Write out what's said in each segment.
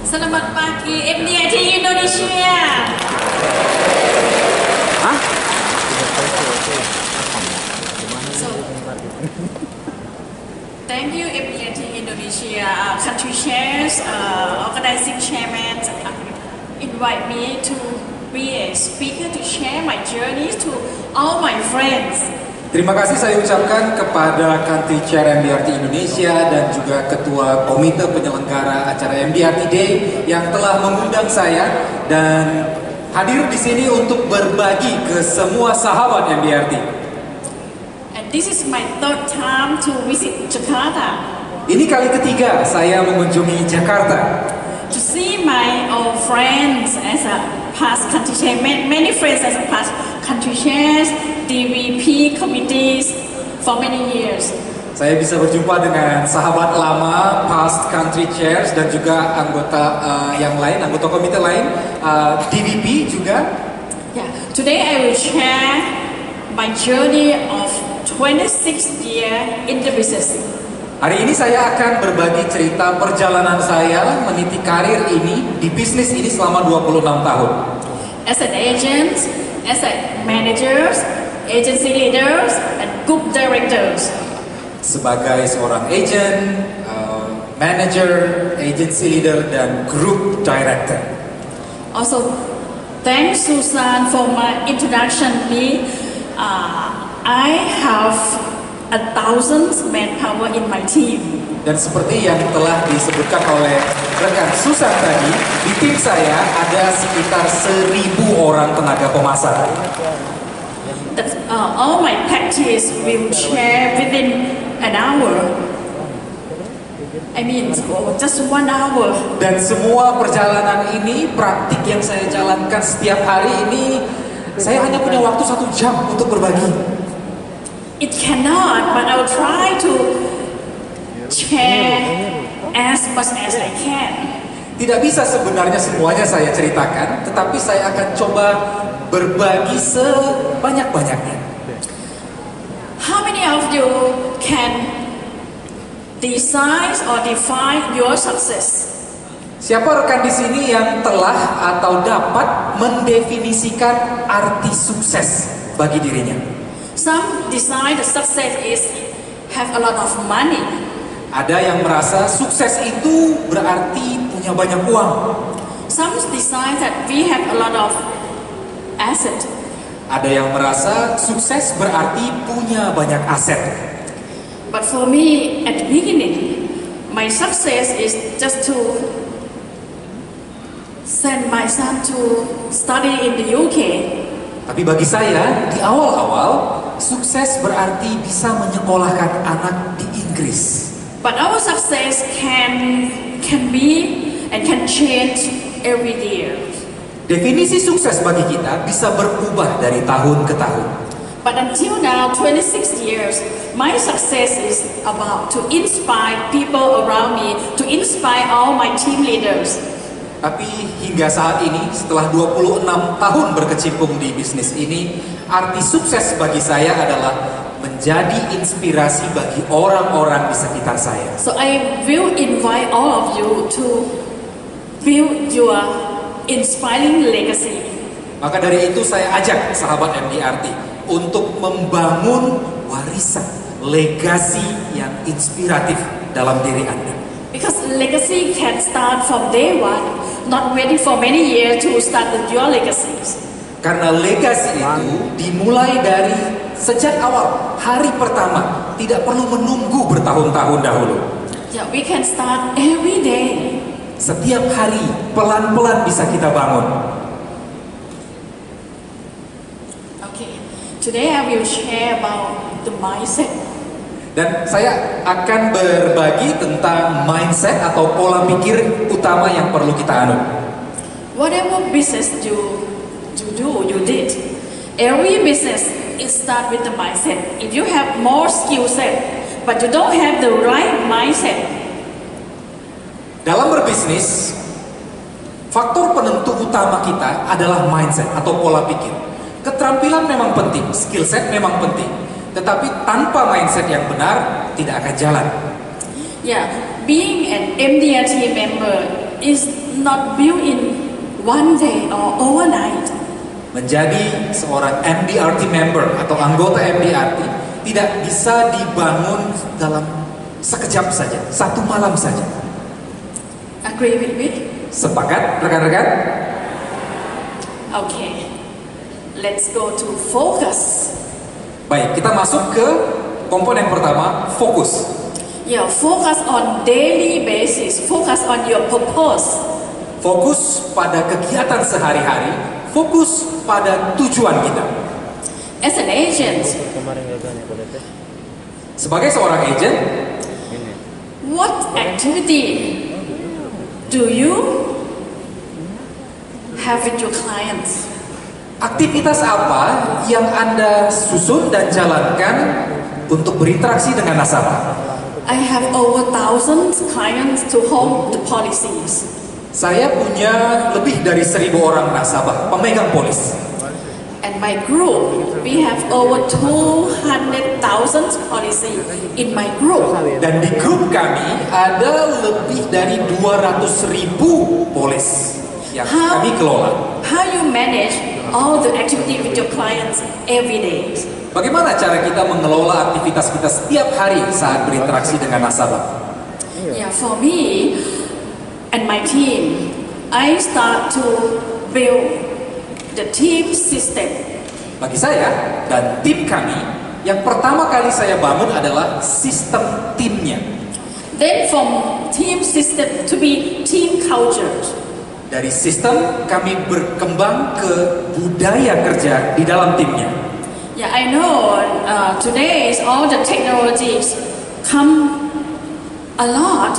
Selamat pagi MDRT Indonesia. Hah? So, thank you MDRT Indonesia country chairs, organizing chairman invite me to be a speaker to share my journeys to all my friends. Terima kasih saya ucapkan kepada Country Chair MDRT Indonesia dan juga Ketua Komite Penyelenggara acara MDRT Day yang telah mengundang saya dan hadir di sini untuk berbagi ke semua sahabat MDRT. And this is my third time to visit Jakarta. Ini kali ketiga saya mengunjungi Jakarta. To see my old friends as a past country chair, many friends as a past country chairs, DVP committees for many years. Saya bisa berjumpa dengan sahabat lama, past country chairs dan juga anggota yang lain, anggota komite lain, DVP juga. Yeah, today I will share my journey of 26 years in the business. Hari ini saya akan berbagi cerita perjalanan saya meniti karir ini di bisnis ini selama 26 tahun. As an agent, as a managers, agency leaders, and group directors. Sebagai seorang agent, manager, agency leader, dan group director. Also, thanks Susan for my introduction. I have 1,000 manpower in my team. Dan seperti yang telah disebutkan oleh rekan Susan tadi, di tim saya ada sekitar 1.000 orang tenaga pemasaran. All my practice will share within an hour. I mean, just 1 hour. Dan semua perjalanan ini, praktik yang saya jalankan setiap hari ini, saya hanya punya waktu 1 jam untuk berbagi. It cannot, but I will try to share as much as I can. Tidak bisa sebenarnya semuanya saya ceritakan, tetapi saya akan coba berbagi sebanyak-banyaknya. How many of you can decide or define your success? Siapa rekan di sini yang telah atau dapat mendefinisikan arti sukses bagi dirinya? Some decide the success is have a lot of money. Ada yang merasa sukses itu berarti punya banyak uang. Some decide that we have a lot of asset. Ada yang merasa sukses berarti punya banyak aset. But for me, at the beginning, my success is just to send my son to study in the UK. Tapi bagi saya, di awal-awal, sukses berarti bisa menyekolahkan anak di Inggris. But our success can be and can change every year. Definisi sukses bagi kita bisa berubah dari tahun ke tahun. But until now, 26 years, my success is about to inspire people around me, to inspire all my team leaders. Tapi hingga saat ini, setelah 26 tahun berkecimpung di bisnis ini, arti sukses bagi saya adalah menjadi inspirasi bagi orang-orang di sekitar saya. So I will invite all of you to build your inspiring legacy. Maka dari itu saya ajak sahabat MDRT untuk membangun warisan, legasi yang inspiratif dalam diri Anda. Because legacy can start from day one, not waiting for many years to start your legacies. Karena legasi itu dimulai dari sejak awal, hari pertama, tidak perlu menunggu bertahun-tahun dahulu. Yeah, we can start every day. Setiap hari, pelan-pelan bisa kita bangun. Okay, today I will share about the mindset. Dan saya akan berbagi tentang mindset atau pola pikir utama yang perlu kita anut. Whatever business you did. Every business it start with the mindset. If you have more skill set, but you don't have the right mindset. Dalam berbisnis, faktor penentu utama kita adalah mindset atau pola pikir. Keterampilan memang penting, skill set memang penting, tetapi tanpa mindset yang benar tidak akan jalan. Yeah, being an MDRT member is not built in one day or overnight. Menjadi seorang MDRT member atau anggota MDRT tidak bisa dibangun dalam sekejap saja, satu malam saja. Agree with me? Sepakat, rekan-rekan? Okay, let's go to focus. Baik, kita masuk ke komponen pertama, fokus. Yeah, focus on daily basis. Focus on your purpose. Fokus pada kegiatan sehari-hari, fokus pada tujuan kita. As an agent, Sebagai seorang agent, what activity do you have with your clients? aktivitas apa yang Anda susun dan jalankan untuk berinteraksi dengan nasabah? I have over thousands clients to hold the policies. Saya punya lebih dari 1.000 orang nasabah pemegang polis. And my group, we have over 200,000 policy in my group. Dan di grup kami ada lebih dari 200.000 polis yang kami kelola. How you manage all the activity with your clients every day? Bagaimana cara kita mengelola aktivitas kita setiap hari saat berinteraksi dengan nasabah? Yeah, for me and my team, I start to build the team system. Bagi saya dan tim kami, yang pertama kali saya bangun adalah sistem timnya. Then from team system to be team culture. Dari sistem kami berkembang ke budaya kerja di dalam timnya. Yeah, I know today all the technologies come a lot.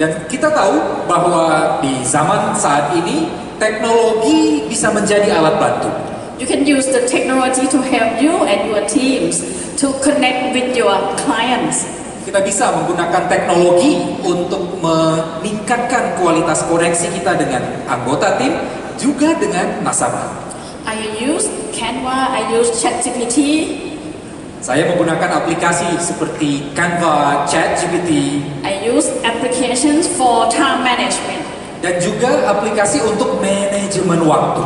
Dan kita tahu bahwa di zaman saat ini teknologi bisa menjadi alat bantu. You can use the technology to help you and your teams to connect with your clients. Kita bisa menggunakan teknologi untuk meningkatkan kualitas koneksi kita dengan anggota tim, juga dengan nasabah. I use Canva, I use ChatGPT. Saya menggunakan aplikasi seperti Canva, ChatGPT, I use applications for time management. dan juga aplikasi untuk manajemen waktu.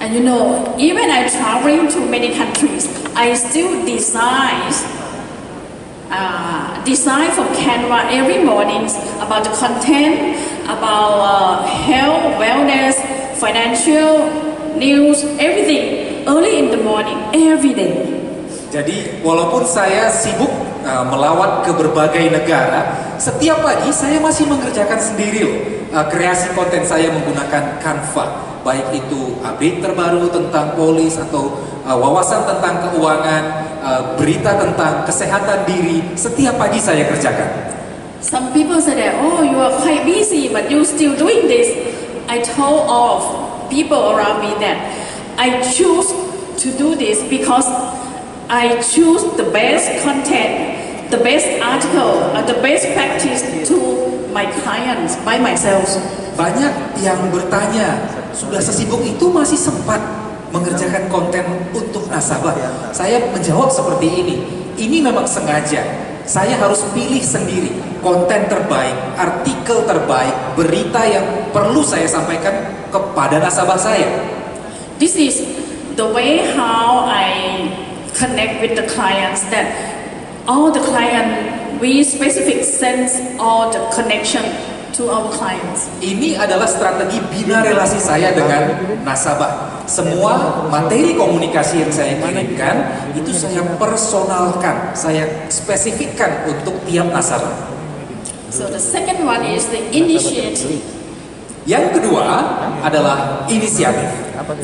And you know, even I traveling to many countries, I still design from Canva every morning about the content, about health, wellness, financial, news, everything early in the morning, every day. Jadi walaupun saya sibuk melawat ke berbagai negara, setiap pagi saya masih mengerjakan sendiri loh kreasi konten saya menggunakan Canva. Baik itu update terbaru tentang polis atau wawasan tentang keuangan, berita tentang kesehatan diri, setiap pagi saya kerjakan. Some people say that, oh, you are quite busy, but you still doing this. I told all of people around me that I choose to do this because I choose the best content, the best article, and the best practice to my clients by myself. Banyak yang bertanya, sudah sesibuk itu masih sempat mengerjakan konten untuk nasabah? Saya menjawab seperti ini memang sengaja. Saya harus pilih sendiri konten terbaik, artikel terbaik, berita yang perlu saya sampaikan kepada nasabah saya. This is the way how I connect with the clients, that all the client, we specific sense all the connection to our clients. Ini adalah strategi bina relasi saya dengan nasabah. Semua materi komunikasi yang saya kirimkan itu saya personalkan, saya spesifikkan untuk tiap nasabah. So the second one is the initiative. Yang kedua adalah inisiatif.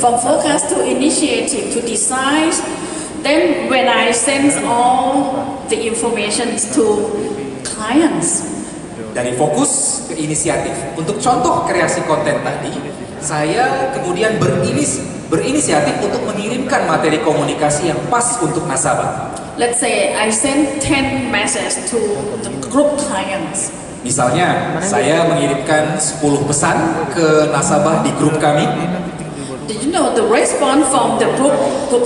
From focus to initiative to decide. Then when I send all the information to clients. Dari fokus ke inisiatif. Untuk contoh kreasi konten tadi, saya kemudian berinisiatif untuk mengirimkan materi komunikasi yang pas untuk nasabah. Let's say I send 10 messages to the group clients. Misalnya, saya mengirimkan 10 pesan ke nasabah di grup kami. Did you know the response from the group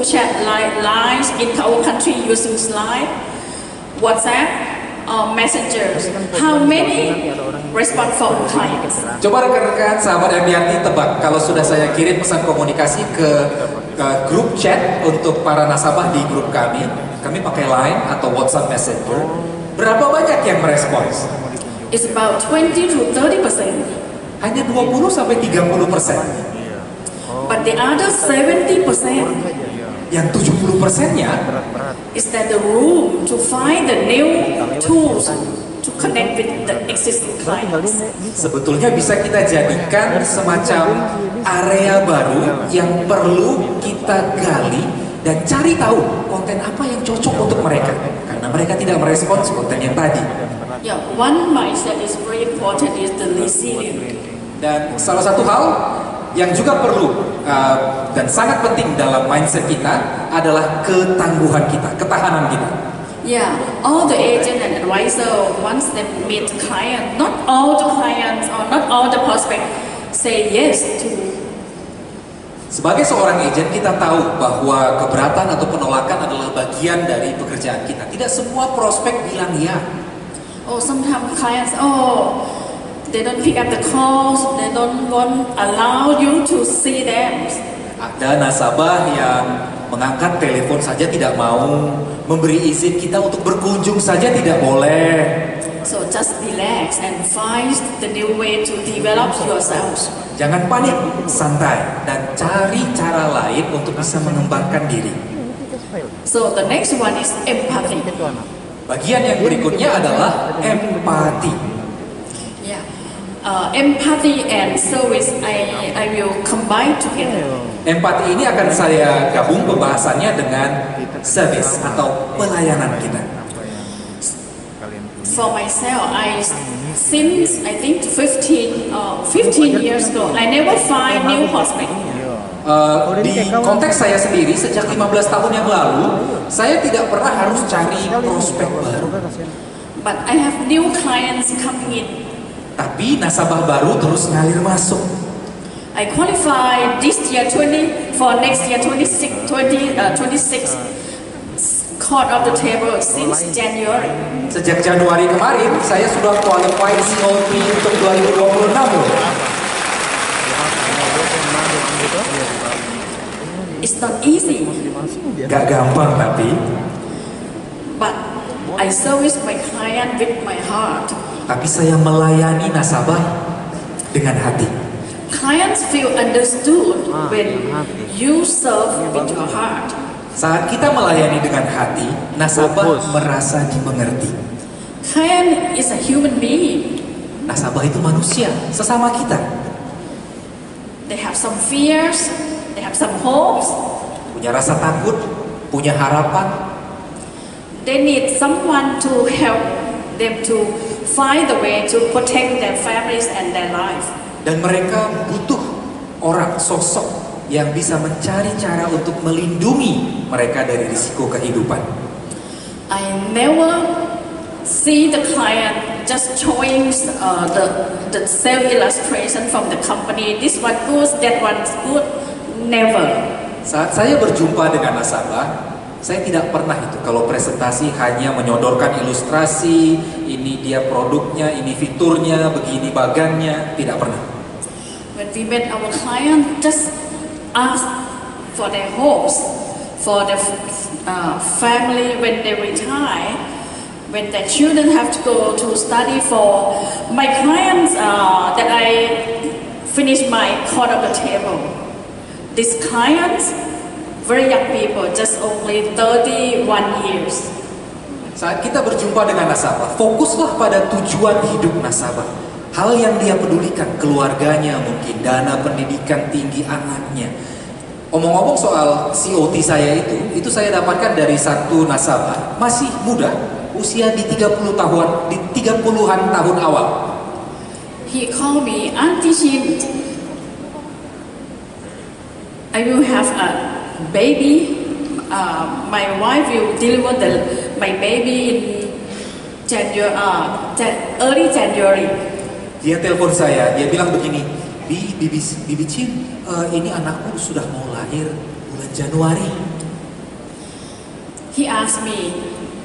chat lines in our country using Slide, WhatsApp, or messengers? How many response from clients. Coba rekan-rekan sahabat MDRT tebak kalau sudah saya kirim pesan komunikasi ke grup chat untuk para nasabah di grup kami pakai Line atau WhatsApp Messenger, berapa banyak yang merespons? It's about 20 to 30%. Hanya 20 sampai 30%. But the other 70%, Yang 70%-nya is that the room to find the new tools to connect with the existing clients. sebetulnya bisa kita jadikan semacam area baru yang perlu kita gali dan cari tahu konten apa yang cocok untuk mereka, karena mereka tidak merespons konten yang tadi. Yeah, one mindset is very important is the resilience. Dan salah satu hal yang juga perlu dan sangat penting dalam mindset kita adalah ketangguhan kita, ketahanan kita. Yeah, all the agent and advisor once they meet client, not all the clients or not all the prospect say yes to. Sebagai seorang agent kita tahu bahwa keberatan atau penolakan adalah bagian dari pekerjaan kita. Tidak semua prospek bilang ya. Oh, sometimes clients, they don't pick up the calls, they don't want allow you to see them. Ada nasabah yang mengangkat telepon saja tidak mau, memberi izin kita untuk berkunjung saja tidak boleh. So just relax and find the new way to develop yourselves. Jangan panik, santai, dan cari cara lain untuk bisa mengembangkan diri. So the next one is empathy. Bagian yang berikutnya adalah empati. Yeah, empathy and service I will combine together. Empati ini akan saya gabung pembahasannya dengan service atau pelayanan kita. For myself, since I think 15 years ago, I never find new prospect. Di konteks saya sendiri, sejak 15 tahun yang lalu, saya tidak pernah harus cari prospek baru. But I have new clients coming in. Tapi nasabah baru terus ngalir masuk. I qualify this year 20 for next year 26 court of the table since January. Sejak Januari kemarin, saya sudah qualify COP untuk 2026 loh. It's not easy, Gak gampang tapi. but I service my client with my heart. Tapi saya melayani nasabah dengan hati. Clients feel understood when you serve with your heart. Saat kita melayani dengan hati, nasabah merasa dimengerti. Client is a human being. Nasabah itu manusia, sesama kita. They have some fears, they have some hopes. Punya rasa takut, punya harapan. They need someone to help them to find the way to protect their families and their life. Dan mereka butuh orang, sosok yang bisa mencari cara untuk melindungi mereka dari risiko kehidupan. I never see the client just showing the sale illustration from the company. This one good, that one good. Never. Saat saya berjumpa dengan nasabah, saya tidak pernah itu kalau presentasi hanya menyodorkan ilustrasi, ini dia produknya, ini fiturnya, begini bagannya, tidak pernah. When we met our client, just ask for their hopes, for the family when they retire, when their children have to go to study. For my clients that I finished my court of the table, these clients, very young people, just only 31 years. Saat kita berjumpa dengan nasabah, fokuslah pada tujuan hidup nasabah. Hal yang dia pedulikan, keluarganya mungkin, dana pendidikan tinggi anaknya. Omong-omong soal COT saya itu saya dapatkan dari satu nasabah, masih muda, usia di 30-an tahun awal. He called me, Auntie Shin, I will have a baby. My wife will deliver my baby in early January. Dia telepon saya, dia bilang begini, Bibi Chin, ini anakku sudah mau lahir bulan Januari. He asked me,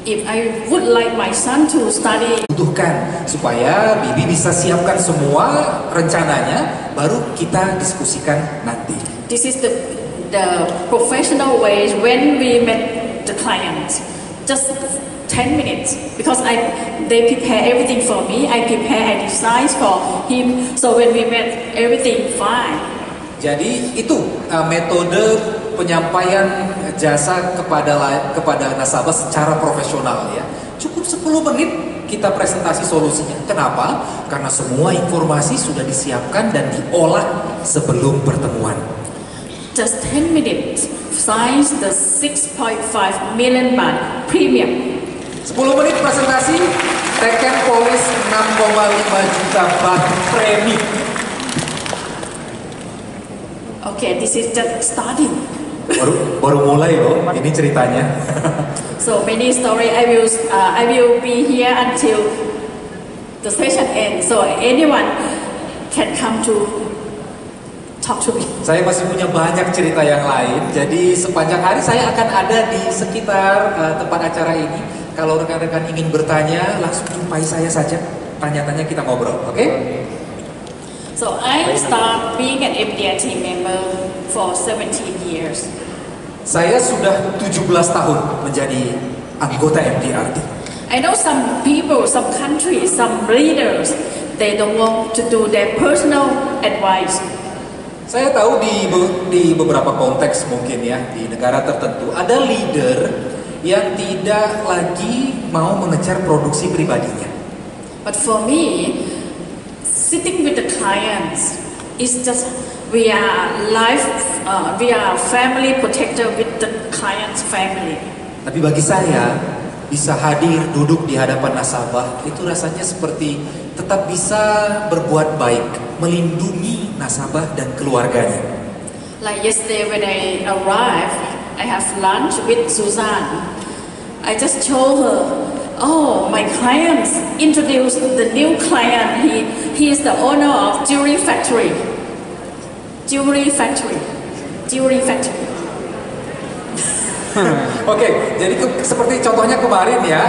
if I would like my son to study. Butuhkan supaya Bibi bisa siapkan semua rencananya, baru kita diskusikan nanti. This is the professional ways when we met the clients. Just 10 minutes because they prepare everything for me. I prepare, I design for him. So when we met, everything fine. Jadi itu metode penyampaian jasa kepada nasabah secara profesional ya. Cukup 10 menit kita presentasi solusinya. Kenapa? Karena semua informasi sudah disiapkan dan diolah sebelum pertemuan. Just 10 minutes signs the 6.5 million baht premium. 10 menit presentasi, Teken polis 6,5 juta baht premi. Okay, this is just starting. Baru mulai loh, ini ceritanya. So many story. I will be here until the session ends. So anyone can come to talk to me. Saya masih punya banyak cerita yang lain. Jadi sepanjang hari saya akan ada di sekitar tempat acara ini. Kalau rekan-rekan ingin bertanya, langsung jumpai saya saja. Tanya-tanya kita ngobrol, oke? So I start being an MDRT member for 17 years. Saya sudah 17 tahun menjadi anggota MDRT. I know some people, some countries, some leaders, they don't want to do their personal advice. Saya tahu di beberapa konteks mungkin ya, di negara tertentu ada leader yang tidak lagi mau mengejar produksi pribadinya. But for me, sitting with the clients is just we are family protector with the client's family. Tapi bagi saya bisa hadir duduk di hadapan nasabah itu rasanya seperti tetap bisa berbuat baik, melindungi nasabah dan keluarganya. Like yesterday when I arrived, I have lunch with Suzanne. I just told her, oh, my clients introduced the new client. He is the owner of jewelry factory. Oke, jadi seperti contohnya kemarin ya,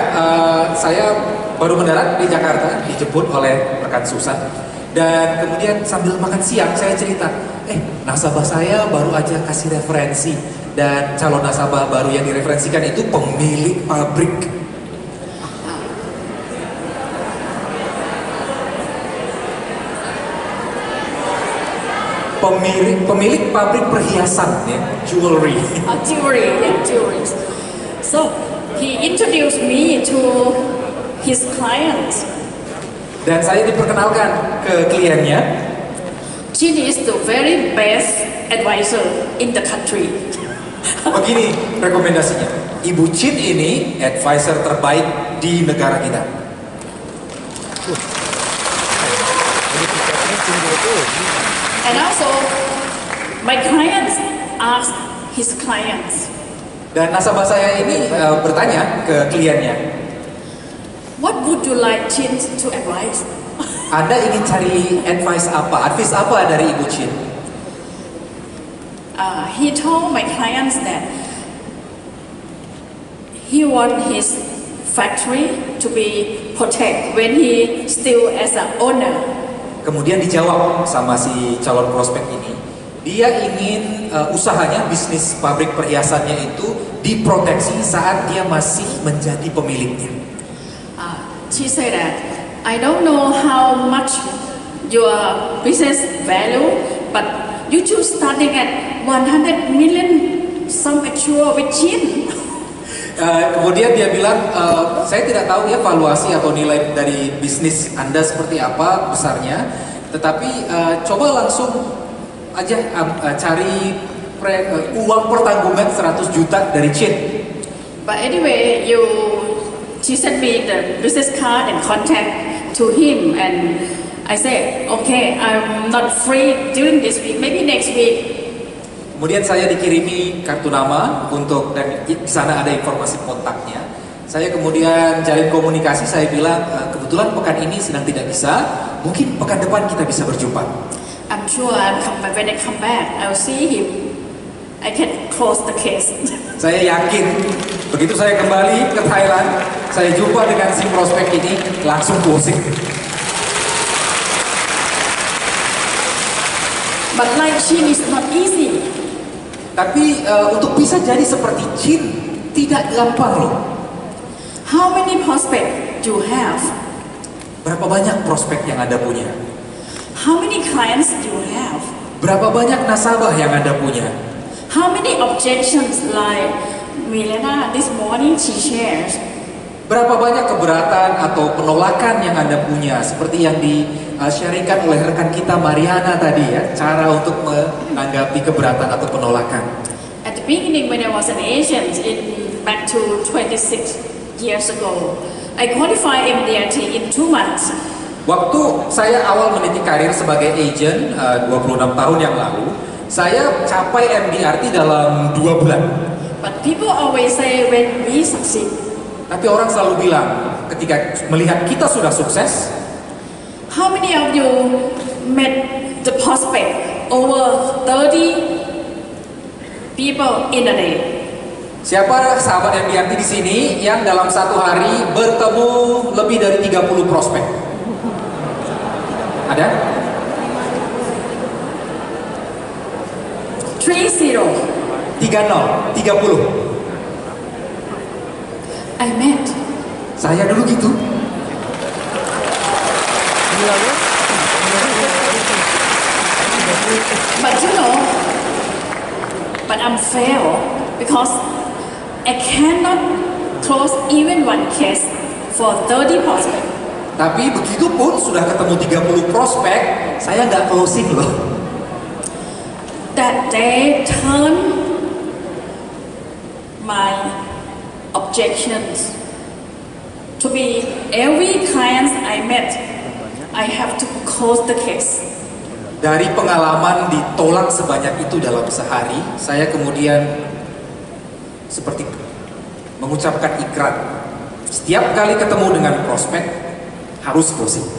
saya baru mendarat di Jakarta, dijemput oleh rekan Susan, dan kemudian sambil makan siang saya cerita, nasabah saya baru aja kasih referensi, dan calon nasabah baru yang direferensikan itu pemilik pabrik. Pemilik pabrik perhiasan ya, jewelry. Jewelry. So he introduced me to his clients. Dan saya diperkenalkan ke kliennya. Chin is the very best advisor in the country. Begini rekomendasinya, Ibu Chin ini advisor terbaik di negara kita. And also, my clients ask his clients. Dan nasabah saya ini bertanya ke kliennya, what would you like Chin to advise? Anda ingin cari advice apa dari Ibu Chin? He told my clients that he want his factory to be protected when he still as an owner. Kemudian dijawab sama si calon prospek ini, dia ingin usahanya, bisnis pabrik perhiasannya itu diproteksi saat dia masih menjadi pemiliknya. She said that, I don't know how much your business value, but you choose starting at 100 million sum assured with Chin. Kemudian dia bilang, saya tidak tahu ya valuasi atau nilai dari bisnis Anda seperti apa besarnya, tetapi coba langsung aja cari uang pertanggungan 100 juta dari Chin. But anyway, she sent me the business card and contact to him, and I said, okay, I'm not free during this week, maybe next week. Kemudian saya dikirimi kartu nama untuk, dan di sana ada informasi kontaknya. Saya kemudian jalin komunikasi, saya bilang kebetulan pekan ini sedang tidak bisa, mungkin pekan depan kita bisa berjumpa. I'm sure when I come back, I'll see him. I can close the case. Saya yakin begitu saya kembali ke Thailand, saya jumpa dengan si prospek ini, langsung closing. But like Chin is not easy. Tapi untuk bisa jadi seperti Chin tidak gampang loh. How many prospects do you have? Berapa banyak prospek yang Anda punya? How many clients do you have? Berapa banyak nasabah yang Anda punya? How many objections like Milena this morning she shares? Berapa banyak keberatan atau penolakan yang Anda punya? Seperti yang di-sharingkan oleh rekan kita Mariana tadi ya, cara untuk menanggapi keberatan atau penolakan. At the beginning when I was an agent back to 26 years ago, I qualified MDRT in 2 months. Waktu saya awal meniti karir sebagai agent 26 tahun yang lalu, saya capai MDRT dalam 2 bulan. But people always say when we succeed. Tapi orang selalu bilang ketika melihat kita sudah sukses, how many of you met the prospect over 30 people in a day? siapa sahabat MDRT di sini yang dalam satu hari bertemu lebih dari 30 prospek? Ada? 30. 30. I met. Saya dulu gitu. But you know, but I'm fail because I cannot close even one case for 30 prospects. Tapi begitu pun sudah ketemu 30 prospek, saya nggak closing loh. That day turn my objections to be every client I met, I have to close the case. Dari pengalaman ditolak sebanyak itu dalam sehari, saya kemudian seperti mengucapkan ikrar. Setiap kali ketemu dengan prospek, harus closing.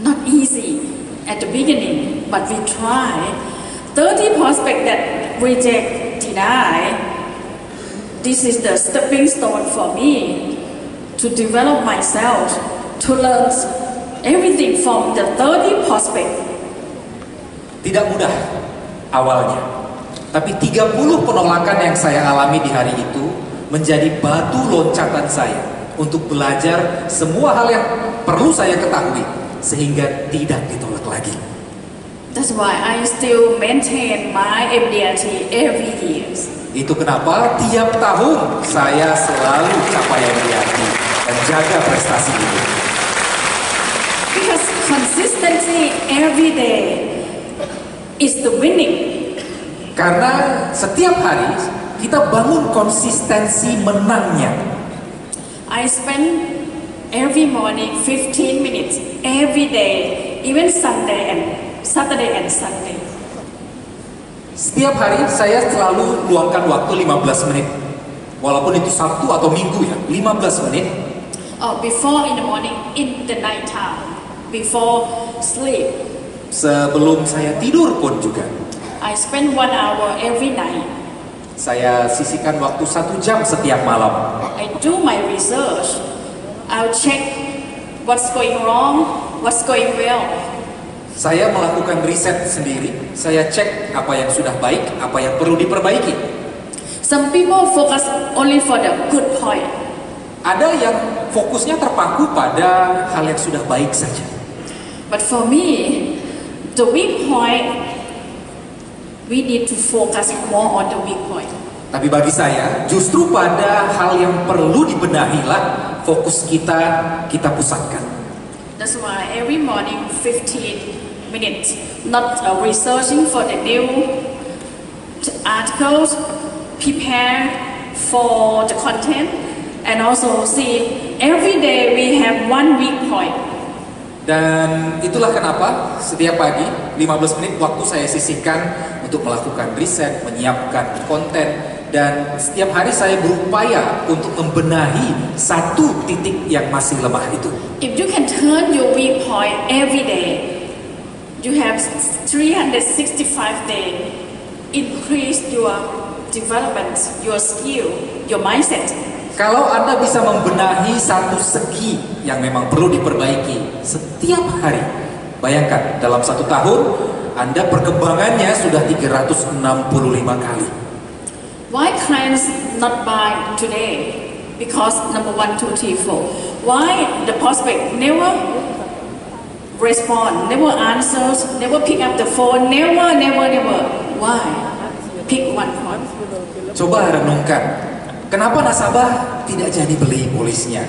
Not easy at the beginning, but we try. 30 prospects that reject, deny, this is the stepping stone for me to develop myself, to learn everything from the 30 prospects. Tidak mudah awalnya, tapi 30 penolakan yang saya alami di hari itu menjadi batu loncatan saya untuk belajar semua hal yang perlu saya ketahui sehingga tidak ditolak lagi. That's why I still maintain my MDRT every year. Itu kenapa tiap tahun saya selalu capai MDRT dan jaga prestasi itu. Because consistency every day is the winning. Karena setiap hari kita bangun konsistensi menangnya. I spend every morning 15 minutes every day, even Saturday and Sunday. Setiap hari saya selalu luangkan waktu 15 menit. Walaupun itu Sabtu atau Minggu ya, 15 menit. Before in the morning, in the night time, before sleep. Sebelum saya tidur pun juga. I spend 1 hour every night. Saya sisihkan waktu 1 jam setiap malam. I do my research. I'll check what's going wrong, what's going well. Saya melakukan riset sendiri. Saya cek apa yang sudah baik, apa yang perlu diperbaiki. Some people focus only for the good point. Ada yang fokusnya terpaku pada hal yang sudah baik saja. But for me, the weak point, we need to focus more on the weak point. Tapi bagi saya, justru pada hal yang perlu dibenahilah fokus kita pusatkan. That's why every morning 15 minutes, not researching for the new articles, prepare for the content, and also see every day we have one weak point. Dan itulah kenapa setiap pagi 15 menit waktu saya sisihkan untuk melakukan riset, menyiapkan konten, dan setiap hari saya berupaya untuk membenahi satu titik yang masih lemah itu. If you can turn your weak point every day, You have 365 days. Increase your development, your skill, your mindset. Kalau Anda bisa membenahi satu segi yang memang perlu diperbaiki setiap hari, bayangkan dalam 1 tahun Anda perkembangannya sudah 365 kali. Why clients not buy today? Because number 1, 2, 3, 4. Why the prospect never respond, never answers, never pick up the phone, never. Why? Pick one point. Coba renungkan. Kenapa nasabah tidak jadi beli polisnya?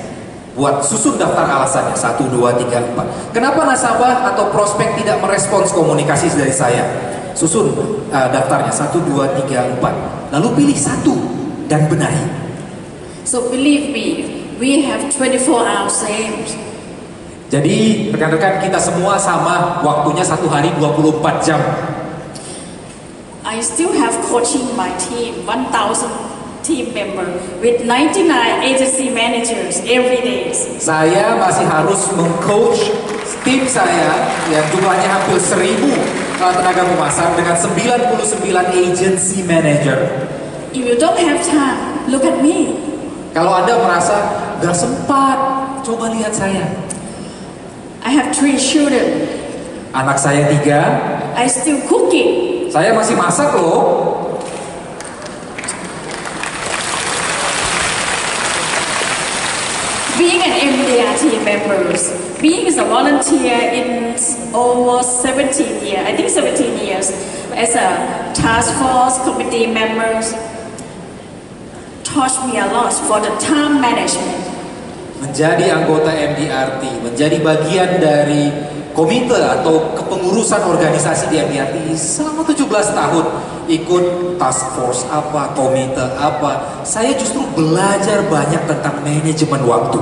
Buat susun daftar alasannya 1, 2, 3, 4. Kenapa nasabah atau prospek tidak merespons komunikasi dari saya? Susun daftarnya 1, 2, 3, 4. Lalu pilih satu dan benahi. So believe me, we have 24 hours same. Jadi rekan-rekan kita semua sama, waktunya 1 hari 24 jam. I still have coaching my team, 1,000 team member with 99 agency managers every day. Saya masih harus mengcoach tim saya yang jumlahnya hampir 1.000 tenaga pemasaran dengan 99 agency manager. If you don't have time, look at me. Kalau Anda merasa gak sempat, coba lihat saya. I have 3 children. Anak saya 3. I still cooking. Saya masih masak loh. Being an MDRT member, being a volunteer in over 17 years, I think 17 years, as a task force committee members, taught me a lot for the time management. Menjadi anggota MDRT, menjadi bagian dari komite atau kepengurusan organisasi di MDRT selama 17 tahun, ikut task force apa, komite apa, saya justru belajar banyak tentang manajemen waktu.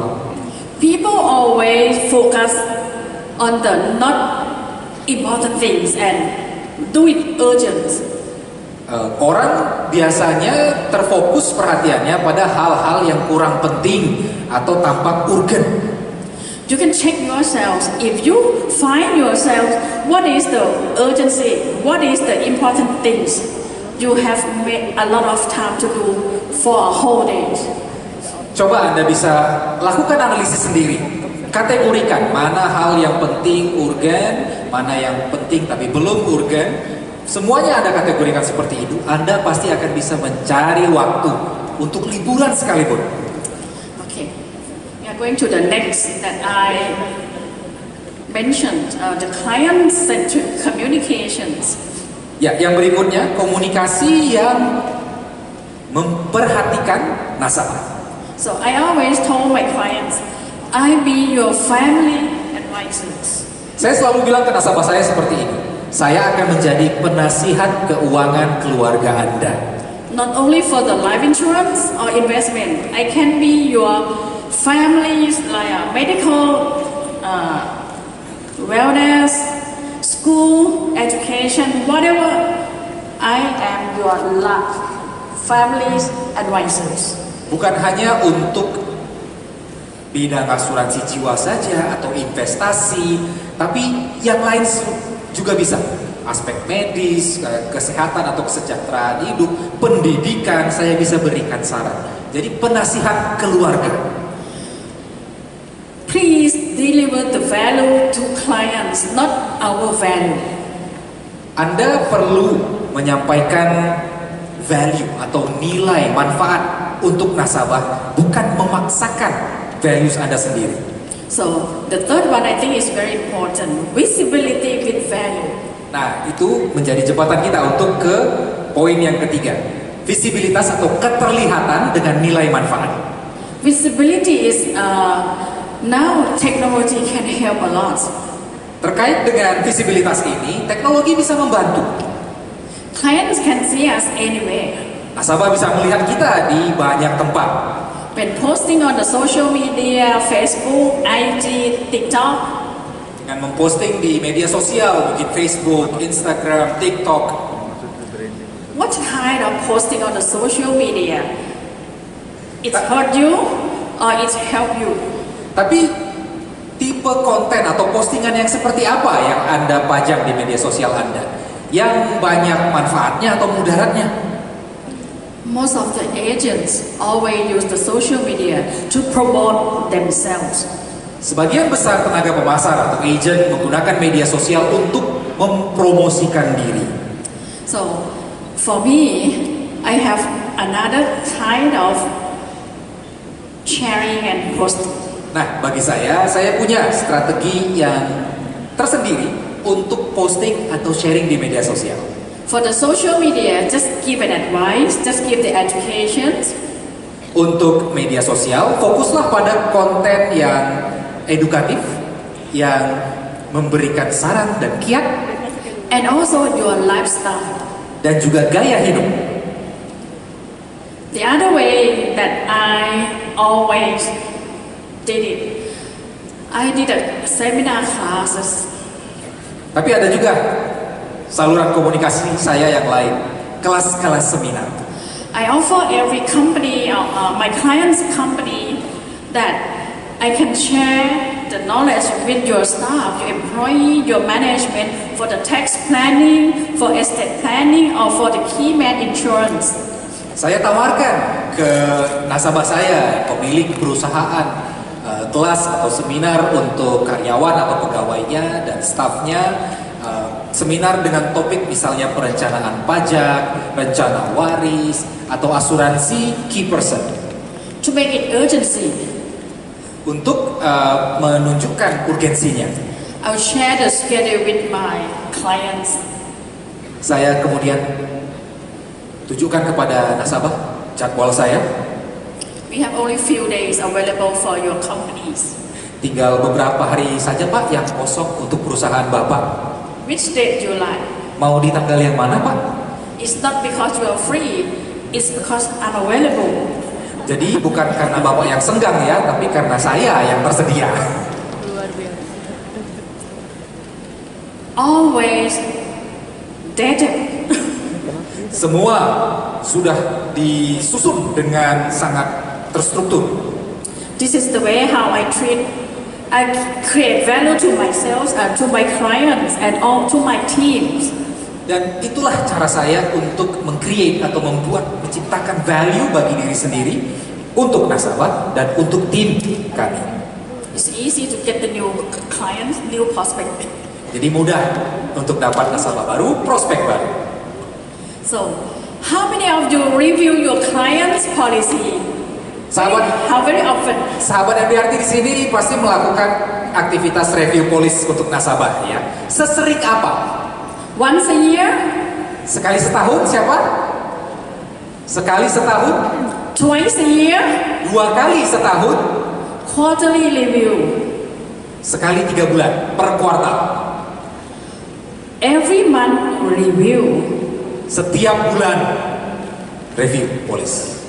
People always focus on the not important things and do it urgent. Orang biasanya terfokus perhatiannya pada hal-hal yang kurang penting atau tampak urgen. You can check yourselves. If you find yourself, what is the urgency? What is the important things? You have made a lot of time to do for a whole day. Coba Anda bisa lakukan analisis sendiri. Kategorikan mana hal yang penting, urgen, mana yang penting tapi belum urgen. Semuanya Anda kategorikan seperti itu. Anda pasti akan bisa mencari waktu untuk liburan sekalipun. Going to the next that I mentioned, the client-centered communications. Ya, yang berikutnya komunikasi yang memperhatikan nasabah. So I always told my clients, I be your family advisors. Saya selalu bilang ke nasabah saya seperti ini. Saya akan menjadi penasihat keuangan keluarga Anda. Not only for the life insurance or investment, I can be your families like medical, wellness, school, education, whatever. I am your families advisors. Bukan hanya untuk bidang asuransi jiwa saja atau investasi, tapi yang lain juga bisa. Aspek medis, kesehatan atau kesejahteraan hidup, pendidikan, saya bisa berikan saran. Jadi penasihat keluarga. Please deliver the value to clients, not our value. Anda perlu menyampaikan value atau nilai manfaat untuk nasabah, bukan memaksakan values Anda sendiri. So the third one I think is very important, visibility with value. Nah, itu menjadi jembatan kita untuk ke poin yang ketiga, visibilitas atau keterlihatan dengan nilai manfaat. Visibility is now technology can help a lot. Terkait dengan visibilitas ini, teknologi bisa membantu. Clients can see us anywhere. Nasabah bisa melihat kita di banyak tempat. When posting on the social media, Facebook, IG, TikTok. Dengan memposting di media sosial, mungkin Facebook, Instagram, TikTok. What kind of posting on the social media? It hurt you or it help you? Tapi tipe tipe konten atau postingan yang seperti apa yang Anda pajang di media sosial Anda? Yang banyak manfaatnya atau mudaratnya? Most of the agents always use the social media to promote themselves. Sebagian besar tenaga pemasar atau agent menggunakan media sosial untuk mempromosikan diri. So, for me, I have another kind of sharing and posting. Nah, bagi saya punya strategi yang tersendiri untuk posting atau sharing di media sosial. For the social media, just give an advice, just give the education. Untuk media sosial, fokuslah pada konten yang edukatif, yang memberikan saran dan kiat, And also your lifestyle. dan juga gaya hidup. The other way that I always did it, I did a seminar classes. Tapi ada juga saluran komunikasi saya yang lain, kelas-kelas seminar. I offer every company, my client's company, that I can share the knowledge with your staff, your employee, your management for the tax planning, for estate planning, or for the key man insurance. Saya tawarkan ke nasabah saya, pemilik perusahaan, kelas atau seminar untuk karyawan atau pegawainya dan stafnya, seminar dengan topik misalnya perencanaan pajak, rencana waris, atau asuransi key person. To make it urgency, Untuk menunjukkan urgensinya, I'll share the schedule with my clients. saya kemudian tunjukkan kepada nasabah jadwal saya. We have only few days available for your companies. Tinggal beberapa hari saja Pak yang kosong untuk perusahaan Bapak. Which date you like? Mau di tanggal yang mana Pak? It's not because you are free, it's because I'm available. Jadi bukan karena Bapak yang senggang ya, tapi karena saya yang tersedia. Always dated. Semua sudah disusun dengan sangat terstruktur. This is the way how I create value to myself, to my clients, and all to my teams. Dan itulah cara saya untuk meng-create atau menciptakan value bagi diri sendiri, untuk nasabah dan untuk tim kami. It's easy to get the new clients, new prospect. Jadi mudah untuk dapat nasabah baru, prospek baru. So, how many of you review your clients' policy? How very often? Sahabat MDRT di sini pasti melakukan aktivitas review polis untuk nasabah ya. Sesering apa? Once a year? Sekali setahun siapa? Sekali setahun? Twice a year? 2 kali setahun? Quarterly review. Sekali 3 bulan per kuartal. Every month review. Setiap bulan review polis.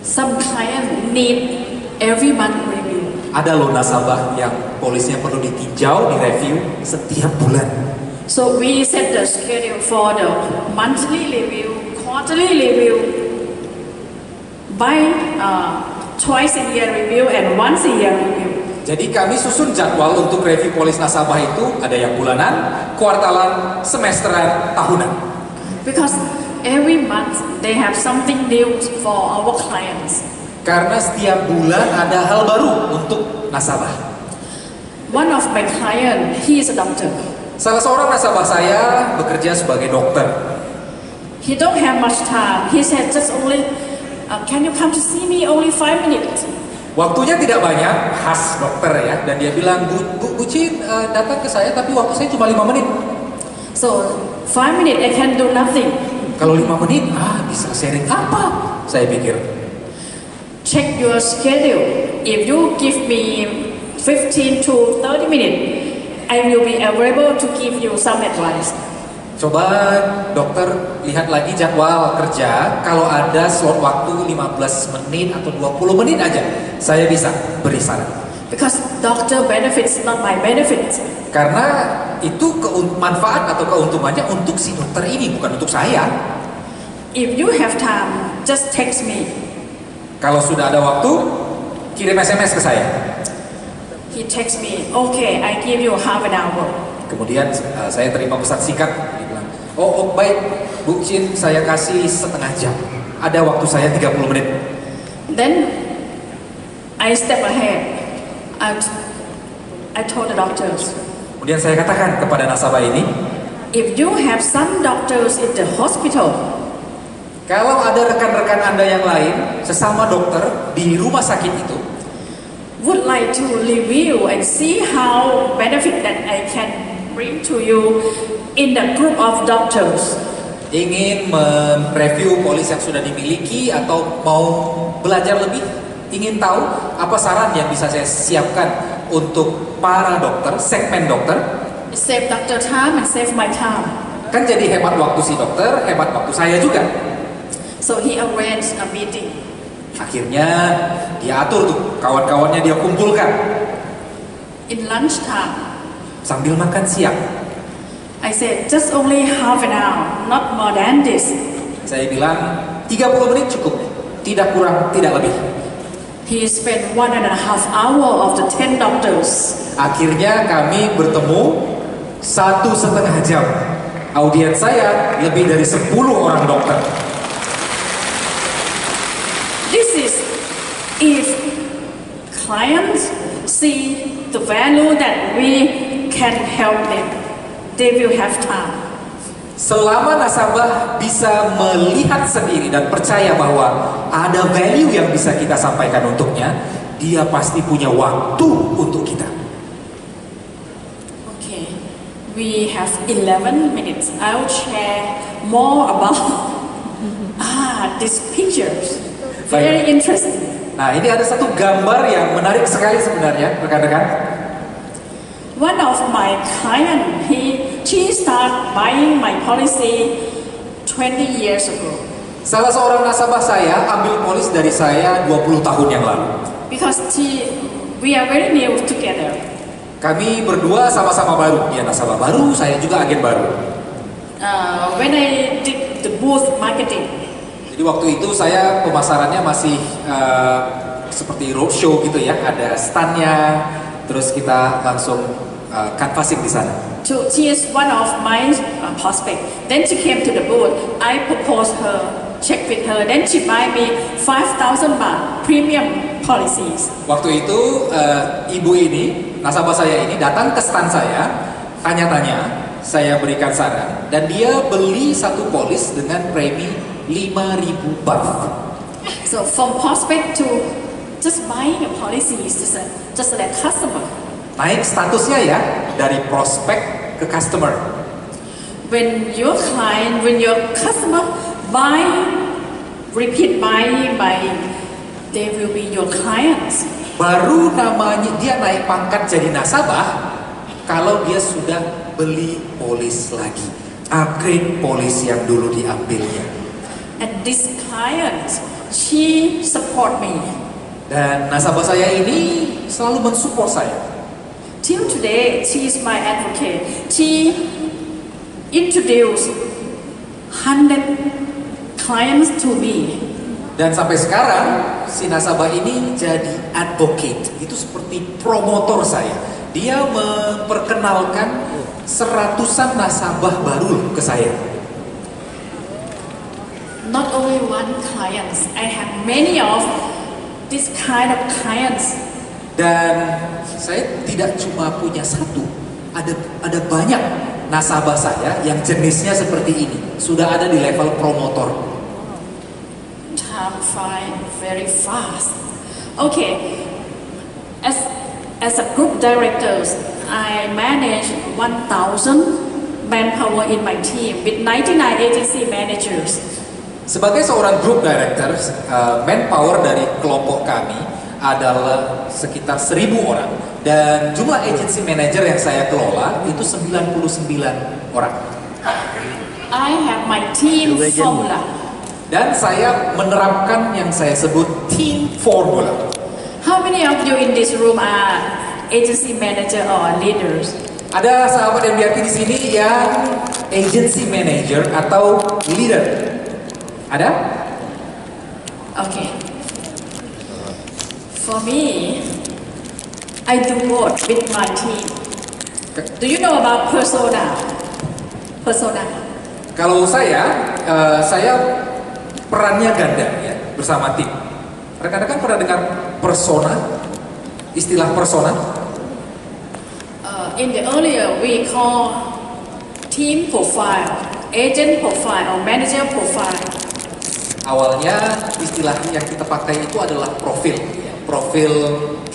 Some client need every month review. Ada loh nasabah yang polisnya perlu ditinjau, direview setiap bulan. So we set the schedule for the monthly review, quarterly review, by twice a year review and once a year review. Jadi kami susun jadwal untuk review polis nasabah itu ada yang bulanan, kuartalan, semesteran, tahunan. Because every month they have something new for our clients. Karena setiap bulan ada hal baru untuk nasabah. One of my client, he is a doctor. Salah seorang nasabah saya bekerja sebagai dokter. He don't have much time. He said just only, can you come to see me only 5 minutes? Waktunya tidak banyak, khas dokter ya. Dan dia bilang, Bu Chin datang ke saya tapi waktu saya cuma 5 menit. So 5 minutes I can do nothing. Kalau 5 menit, bisa sharing apa? Saya pikir. Check your schedule. If you give me 15 to 30 minutes, I will be available to give you some advice. Coba dokter lihat lagi jadwal kerja, kalau ada slot waktu 15 menit atau 20 menit aja, saya bisa beri saran. Because doctor benefits not my benefits. Karena itu manfaat atau keuntungannya untuk si dokter ini, bukan untuk saya. If you have time, just text me. Kalau sudah ada waktu, kirim SMS ke saya. He texts me, okay, I give you half an hour. Kemudian saya terima pesan singkat, dia bilang, oh baik Bu Chin, saya kasih setengah jam. Ada waktu saya 30 menit. Then I step ahead. I told the doctors, Kemudian saya katakan kepada nasabah ini, if you have some doctors in the hospital, kalau ada rekan-rekan Anda yang lain, sesama dokter di rumah sakit itu, would like to review and see how benefit that I can bring to you in the group of doctors, ingin mereview polis yang sudah dimiliki atau mau belajar lebih, ingin tahu apa saran yang bisa saya siapkan untuk para dokter, segmen dokter, save doctor time and save my time. kan jadi hemat waktu si dokter, hemat waktu saya juga. So he arranged a meeting. Akhirnya dia atur tuh, kawan-kawannya dia kumpulkan In lunchtime, sambil makan siang. I said, just only half an hour, not more than this. Saya bilang 30 menit cukup, tidak kurang, tidak lebih. He spent 1.5 hours of the 10 doctors. Akhirnya kami bertemu 1,5 jam. Audiens saya lebih dari 10 orang dokter. This is if clients see the value that we can help them, they will have time. Selama nasabah bisa melihat sendiri dan percaya bahwa ada value yang bisa kita sampaikan untuknya, dia pasti punya waktu untuk kita. Okay, we have 11 minutes. I'll share more about these pictures. Very interesting. Nah, ini ada satu gambar yang menarik sekali sebenarnya, rekan-rekan. One of my client, she started buying my policy 20 years ago. Salah seorang nasabah saya ambil polis dari saya 20 tahun yang lalu. Because we are very new together. Kami berdua sama-sama baru. Dia nasabah baru, saya juga agen baru. When I did the booth marketing, Jadi waktu itu saya pemasarannya masih seperti roadshow gitu ya, ada standnya, terus kita langsung canvassing di sana. she is one of my prospect. Then she came to the booth. I proposed her, check with her. Then she buy me 5,000 baht premium policies. Waktu itu ibu ini, nasabah saya ini datang ke stand saya, tanya-tanya, saya berikan saran, dan dia beli satu polis dengan premi 5.000 baht. So from prospect to just buying a policy is just like customer. Naik statusnya ya, dari prospek ke customer. When your customer buy, repeat buying, they will be your clients. Baru namanya dia naik pangkat jadi nasabah kalau dia sudah beli polis lagi, upgrade polis yang dulu diambilnya. And this client, she support me. Dan nasabah saya ini selalu mensupport saya. Till today, she is my advocate. She introduced 100 clients to me. Dan sampai sekarang si nasabah ini jadi advocate, itu seperti promotor saya. Dia memperkenalkan seratusan nasabah baru ke saya. Not only one client, I have many of this kind of clients. Dan saya tidak cuma punya satu, ada banyak nasabah saya yang jenisnya seperti ini, sudah ada di level promotor. Time fly very fast. Okay, as a group directors, I manage 1,000 manpower in my team with 99 agency managers. Sebagai seorang group director, manpower dari kelompok kami adalah sekitar 1.000 orang, dan jumlah agency manager yang saya kelola itu 99 orang. I have my team formula. Dan saya menerapkan yang saya sebut team formula. How many of you in this room are agency manager or leaders? Ada sahabat MDRT di sini yang agency manager atau leader? Ada? Okay. For me, I do both with my team. Do you know about persona? Persona. Kalau saya perannya ganda ya bersama tim. Rekan-rekan pernah dengar persona? Istilah persona? In the earlier we call team profile, agent profile, or manager profile. Awalnya istilah yang kita pakai itu adalah profil, profil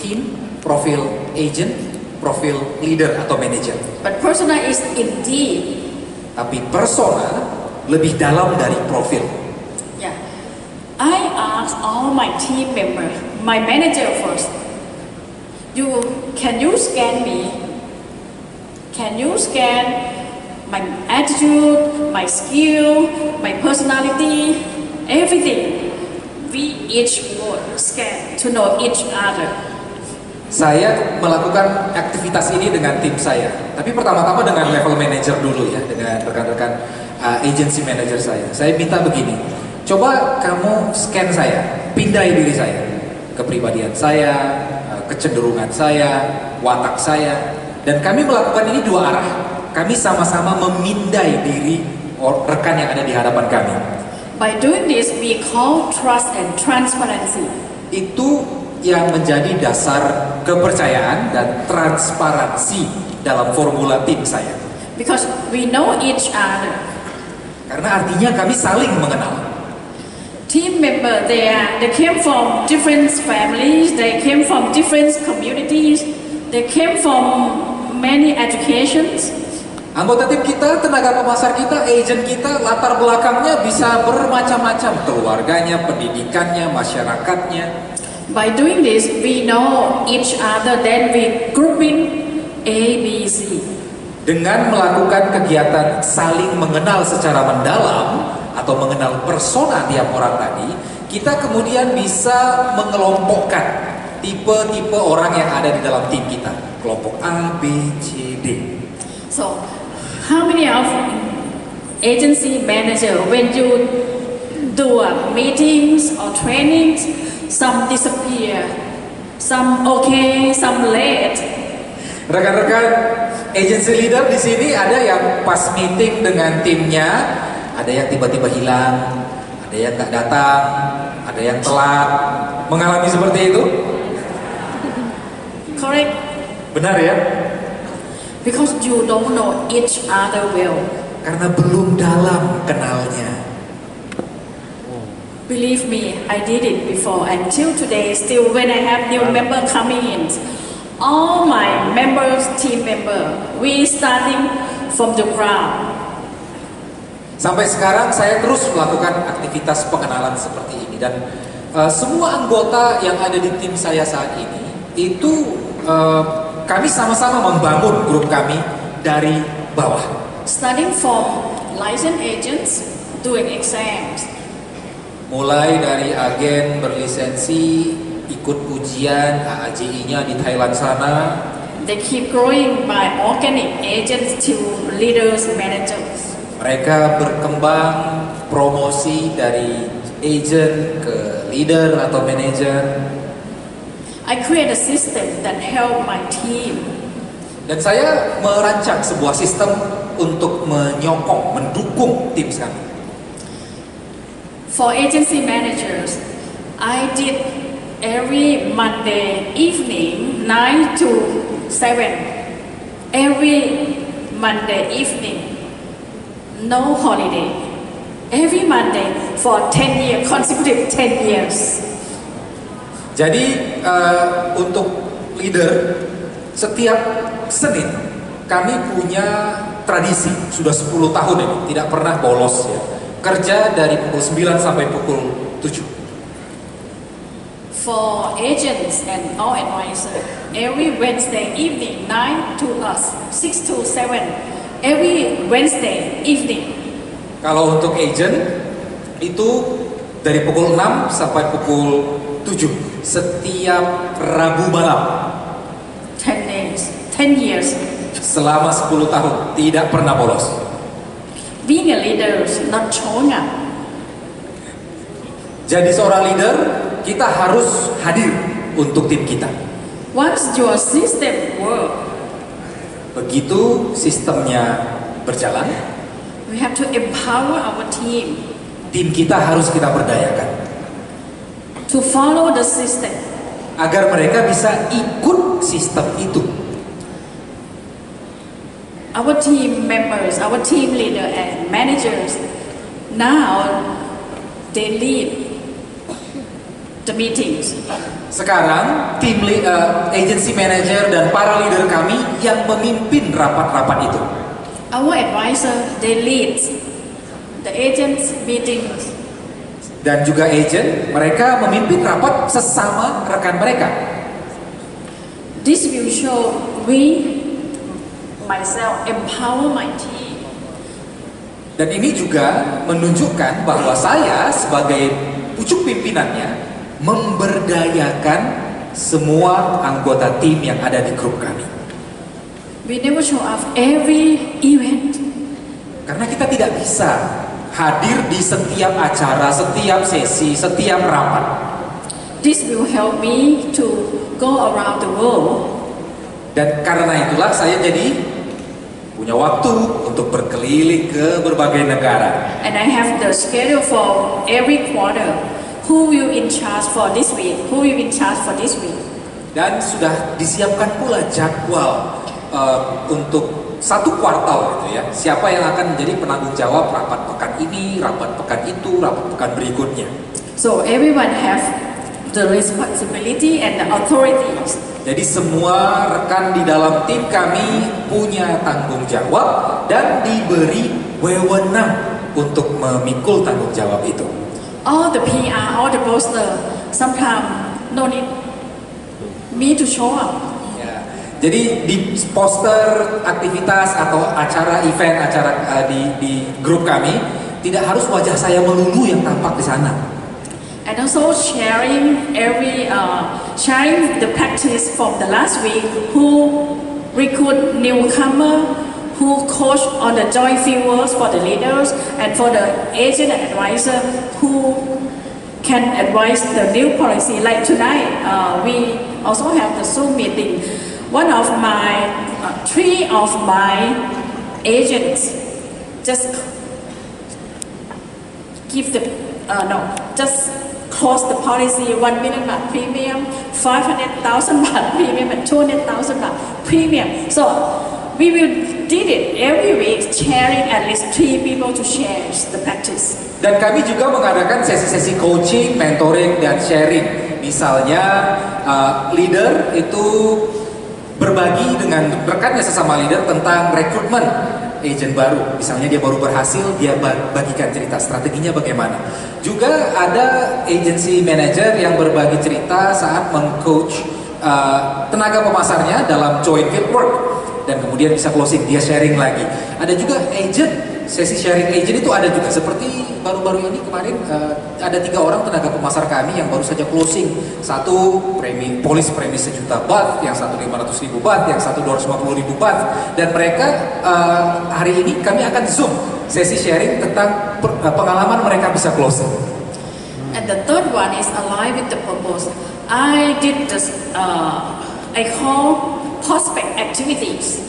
tim, profil agent, profil leader atau manager. But persona is indeed. Tapi persona lebih dalam dari profil. Yeah, I ask all my team members, my manager first. Can you scan me? Can you scan my attitude, my skill, my personality, everything? We each would scan to know each other. Saya melakukan aktivitas ini dengan tim saya. Tapi pertama-tama dengan level manager dulu ya, dengan rekan-rekan agency manager saya. Saya minta begini, coba kamu scan saya, pindai diri saya, kepribadian saya, kecenderungan saya, watak saya. Dan kami melakukan ini dua arah. Kami sama-sama memindai diri rekan yang ada di hadapan kami. By doing this, we call trust and transparency. Itu yang menjadi dasar kepercayaan dan transparansi dalam formula tim saya. Because we know each other. Karena artinya kami saling mengenal. Team member, they came from different families, they came from different communities, they came from many educations. Anggota tim kita, tenaga pemasar kita, agent kita, latar belakangnya bisa bermacam-macam. Keluarganya, pendidikannya, masyarakatnya. By doing this, we know each other, then we grouping A, B, C. Dengan melakukan kegiatan saling mengenal secara mendalam atau mengenal persona tiap orang tadi, kita kemudian bisa mengelompokkan tipe-tipe orang yang ada di dalam tim kita. Kelompok A, B, C, D. So, how many of agency manager, when you do meetings or trainings, some disappear, some okay, some late. Rekan-rekan agency leader di sini ada yang pas meeting dengan timnya, ada yang tiba-tiba hilang, ada yang nggak datang, ada yang telat. Mengalami seperti itu? Correct. Benar ya? Because you don't know each other well. Karena belum dalam kenalnya. Believe me, I did it before. Until today, still when I have new member coming in, all my members, team member, we starting from the ground. Sampai sekarang saya terus melakukan aktivitas pengenalan seperti ini dan semua anggota yang ada di tim saya saat ini itu kami sama-sama membangun grup kami dari bawah. Starting from licensed agents doing exams. Mulai dari agen berlisensi, ikut ujian AAJI-nya di Thailand sana. They keep growing by organic agents to leaders, managers. Mereka berkembang promosi dari agent ke leader atau manager. I create a system that help my team. Dan saya merancang sebuah sistem untuk menyokong, mendukung tim kami. For agency managers, I did every Monday evening 9 to 7. Every Monday evening, no holiday. Every Monday for 10 years, consecutive 10 years. Jadi untuk leader, setiap Senin kami punya tradisi, sudah 10 tahun ini, tidak pernah bolos ya. Kerja dari pukul 9 sampai pukul 7. For agents and all advisors, every Wednesday evening 6 to 7. Every Wednesday evening. Kalau untuk agent itu dari pukul 6 sampai pukul 7 setiap Rabu malam. 10 days, 10 years. Selama 10 tahun tidak pernah bolos. Being a leader is not showing up. Jadi seorang leader kita harus hadir untuk tim kita. Once your system work, begitu sistemnya berjalan, we have to empower our team tim kita harus kita berdayakan to follow the system. Agar mereka bisa ikut sistem itu. Our team members, our team leader and managers, now they lead the meetings. Sekarang agency manager dan para leader kami yang memimpin rapat-rapat itu. Our advisor, they lead the agents meetings. Dan juga agent, mereka memimpin rapat sesama rekan mereka. This will show myself empower my team. Dan ini juga menunjukkan bahwa saya sebagai pucuk pimpinannya memberdayakan semua anggota tim yang ada di grup kami. We never show up every event. Karena kita tidak bisa hadir di setiap acara, setiap sesi, setiap rapat. This will help me to go around the world. Dan karena itulah saya jadi punya waktu untuk berkeliling ke berbagai negara. And I have the schedule for every quarter. Who will in charge for this week? Who will in charge for this week? Dan sudah disiapkan pula jadwal untuk satu kuartal gitu ya. Siapa yang akan menjadi penanggung jawab rapat pekan ini, rapat pekan itu, rapat pekan berikutnya. So everyone have the responsibility and the authorities. Jadi semua rekan di dalam tim kami punya tanggung jawab dan diberi wewenang untuk memikul tanggung jawab itu. All the PR, all the poster, sometimes no need me to show up. Ya, jadi di poster aktivitas atau acara event, di grup kami tidak harus wajah saya melulu yang tampak di sana. And also sharing the practice from the last week, who recruit newcomer, who coach on the joint fieldworks for the leaders, and for the agent and advisor who can advise the new policy. Like tonight, we also have the Zoom meeting. One of my, three of my agents just give the, just close the policy 1 million baht premium, 500,000 baht premium, and 200,000 baht premium. So we will did it every week, sharing at least 3 people to share the practice. Dan kami juga mengadakan sesi-sesi coaching, mentoring, dan sharing. Misalnya leader itu berbagi dengan rekannya sesama leader tentang rekrutmen agent baru. Misalnya dia baru berhasil, dia bagikan cerita strateginya bagaimana. Juga ada agency manager yang berbagi cerita saat meng-coach tenaga pemasarnya dalam joint field work. Dan kemudian bisa closing, dia sharing lagi. Ada juga agent, sesi sharing agent itu ada juga. Seperti baru-baru ini kemarin ada 3 orang tenaga pemasar kami yang baru saja closing. Satu polis premi 1 juta baht, yang satu 500.000 baht, yang satu 250.000 baht. Dan mereka hari ini kami akan Zoom sesi sharing tentang pengalaman mereka bisa closing. And the third one is aligned with the purpose. I did this, I call prospect activities.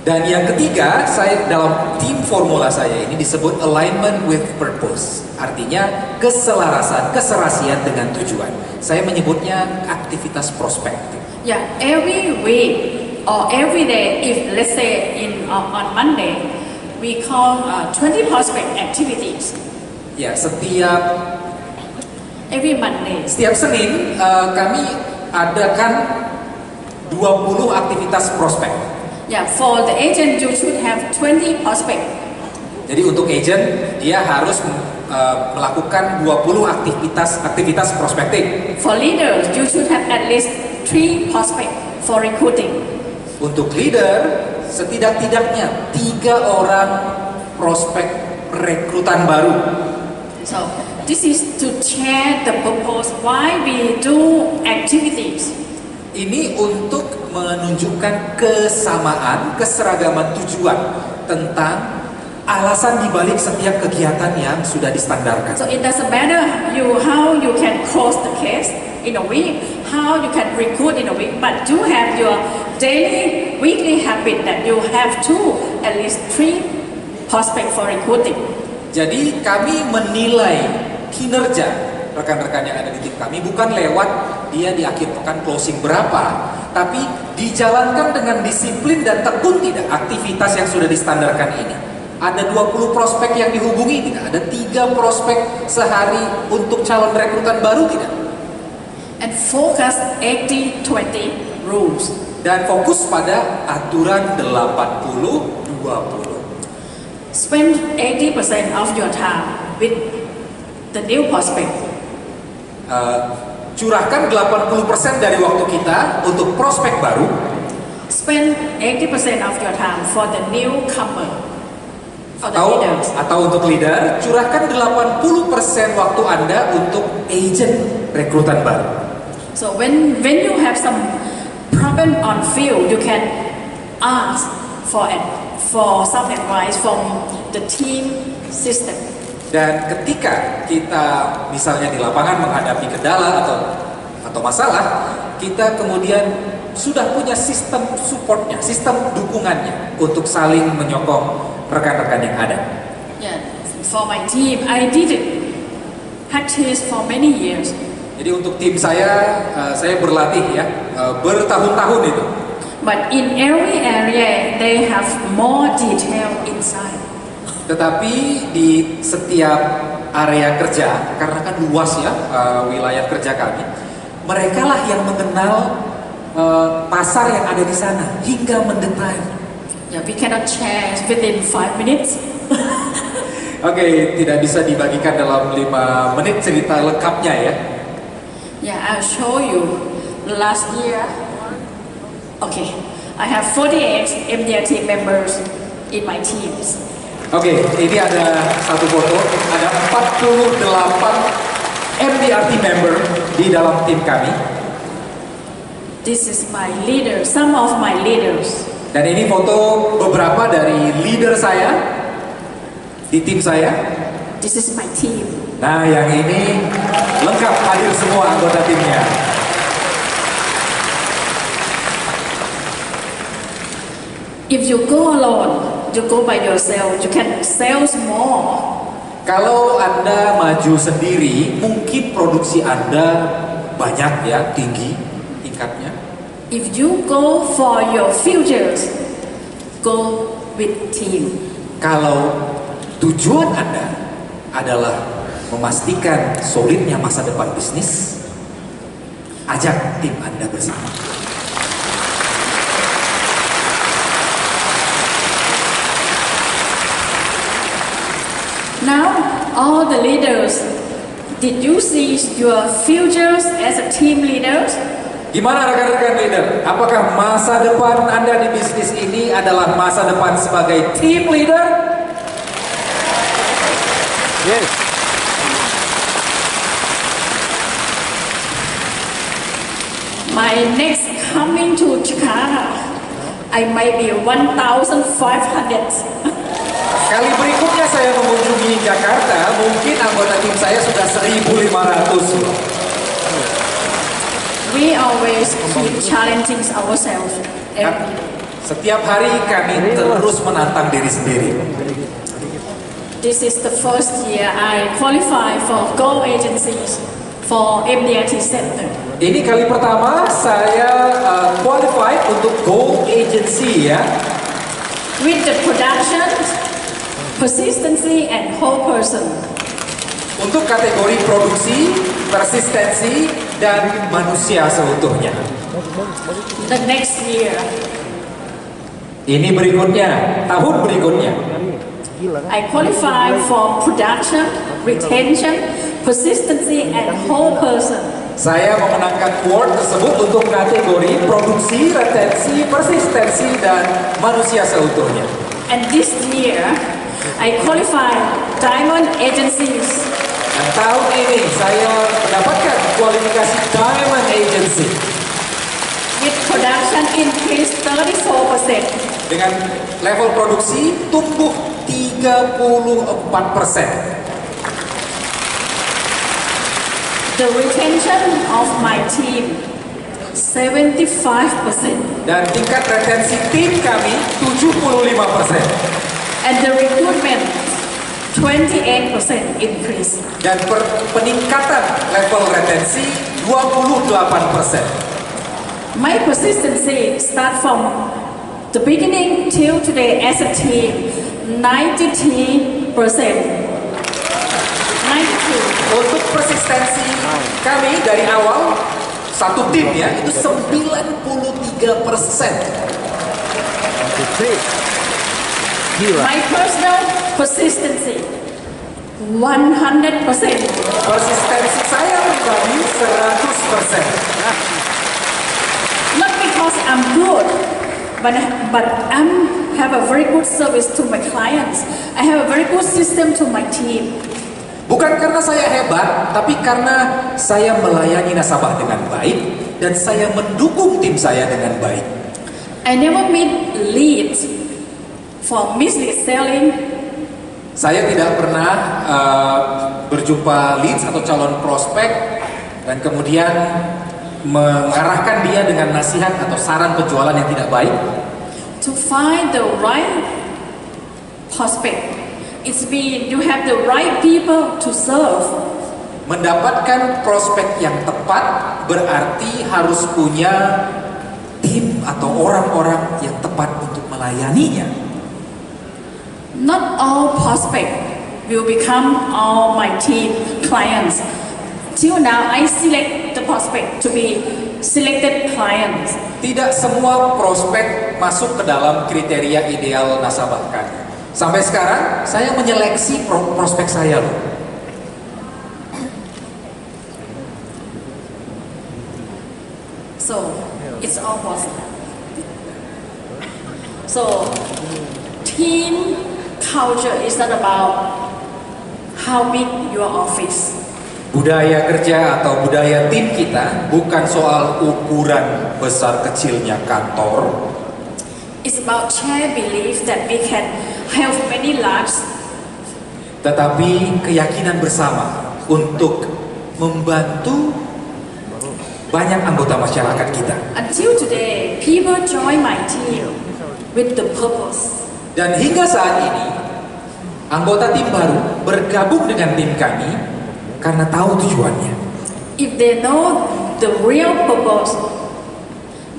Dan yang ketiga, saya dalam tim formula saya ini disebut alignment with purpose. Artinya keselarasan, keserasian dengan tujuan. Saya menyebutnya aktivitas prospek. Yeah, every week or every day, if let's say on Monday, we call 20 prospect activities. Ya, every Monday. Setiap Senin kami adakan 20 aktivitas prospek. Yeah, for the agent you should have 20 prospect. Jadi untuk agent dia harus melakukan 20 aktivitas prospektif. For leaders you should have at least 3 prospect for recruiting. Untuk leader setidak-tidaknya 3 orang prospek rekrutan baru. So this is to share the purpose why we do activities. Ini untuk menunjukkan kesamaan, keseragaman tujuan tentang alasan dibalik setiap kegiatan yang sudah distandarkan. So it doesn't matter how you can close the case in a week, how you can recruit in a week, but you have your daily, weekly habit that you have at least 3 prospect for recruiting. Jadi kami menilai kinerja rekan-rekan yang ada di tim kami bukan lewat dia di akhir pekan closing berapa, tapi dijalankan dengan disiplin dan tekun tidak aktivitas yang sudah distandarkan ini. Ada 20 prospek yang dihubungi tidak? Ada 3 prospek sehari untuk calon rekrutan baru tidak? And focus 80-20 rules. Dan fokus pada aturan 80-20. Spend 80% of your time with the new prospect. Curahkan 80% dari waktu kita untuk prospek baru. Spend 80% of your time for the newcomer. Atau untuk leader, curahkan 80% waktu Anda untuk agent rekrutan baru. So when you have some problem on field, you can ask for some advice from the team system. Dan ketika kita misalnya di lapangan menghadapi kendala atau masalah, kita kemudian sudah punya sistem supportnya, sistem dukungannya untuk saling menyokong rekan-rekan yang ada. Yeah, for my team, I did it practice for many years. Jadi untuk tim saya berlatih ya bertahun-tahun itu. But in every area, they have more detail inside. Tetapi di setiap area kerja, karena kan luas ya wilayah kerja kami, mereka lah yang mengenal pasar yang ada di sana hingga mendetail. Yeah, we cannot change within 5 minutes. Oke, tidak bisa dibagikan dalam 5 menit cerita lengkapnya ya. Yeah, I'll show you. Last year, okay, I have 48 MDRT members in my teams. Oke, ini ada satu foto, ada 48 MDRT member di dalam tim kami. This is my leader, some of my leaders. Dan ini foto beberapa dari leader saya di tim saya. This is my team. Nah, yang ini lengkap hadir semua anggota timnya. If you go alone, you go by yourself, you can sell more. Kalau Anda maju sendiri, mungkin produksi Anda banyak ya, tinggi tingkatnya. If you go for your futures, go with team. Kalau tujuan Anda adalah memastikan solidnya masa depan bisnis, ajak tim Anda bersama. Now, all the leaders, did you see your futures as a team leaders? Gimana rekan-rekan leader? Apakah masa depan Anda di bisnis ini adalah masa depan sebagai team leader? Yes. My next coming to Jakarta, I might be 1,500. Kali berikutnya saya mengunjungi Jakarta, mungkin anggota tim saya sudah 1.500. We always keep challenging ourselves every day. Setiap hari kami terus menantang diri sendiri. This is the first year I qualify for Go agencies for MDRT Center. Ini kali pertama saya qualified untuk Go Agency ya. With the production, persistency, and whole person. Untuk kategori produksi, persistensi, dan manusia seutuhnya. The next year, Ini berikutnya, tahun berikutnya. I qualify for production, retention, persistency, and whole person. Saya memenangkan award tersebut untuk kategori produksi, retensi, persistensi, dan manusia seutuhnya. And this year, I qualify diamond agencies. Dan tahun ini saya mendapatkan kualifikasi Diamond Agency With production increase 34%. dengan level produksi tumbuh 34%. The retention of my team 75%. Dan tingkat retensi tim kami 75%. And the recruitment 28% increase. Dan peningkatan level retensi 28%. My persistency start from the beginning till today as a team 93%. 92. Untuk persistensi kami dari awal satu tim ya itu 93%. My personal persistency 100%. Persistensi saya pribadi 100%. Not because I'm good, but I have a very good service to my clients. I have a very good system to my team. Bukan karena saya hebat, tapi karena saya melayani nasabah dengan baik dan saya mendukung tim saya dengan baik. I never meet leads for mislead selling. Saya tidak pernah berjumpa leads atau calon prospek dan kemudian mengarahkan dia dengan nasihat atau saran penjualan yang tidak baik. To find the right prospect, it's mean you have the right people to serve. Mendapatkan prospek yang tepat berarti harus punya tim atau orang-orang yang tepat untuk melayaninya. Not all prospect will become all my team clients. Till now, I select the prospect to be selected clients. Tidak semua prospek masuk ke dalam kriteria ideal nasabah kami. Sampai sekarang, saya menyeleksi prospek saya loh. So, it's almost. So, team culture is not about how big your office. Budaya kerja atau budaya tim kita bukan soal ukuran besar kecilnya kantor. It's about shared belief that we can help many lives. Tetapi keyakinan bersama untuk membantu banyak anggota masyarakat kita. Until today, people join my team with the purpose. Dan hingga saat ini, anggota tim baru bergabung dengan tim kami karena tahu tujuannya. If they know the real purpose,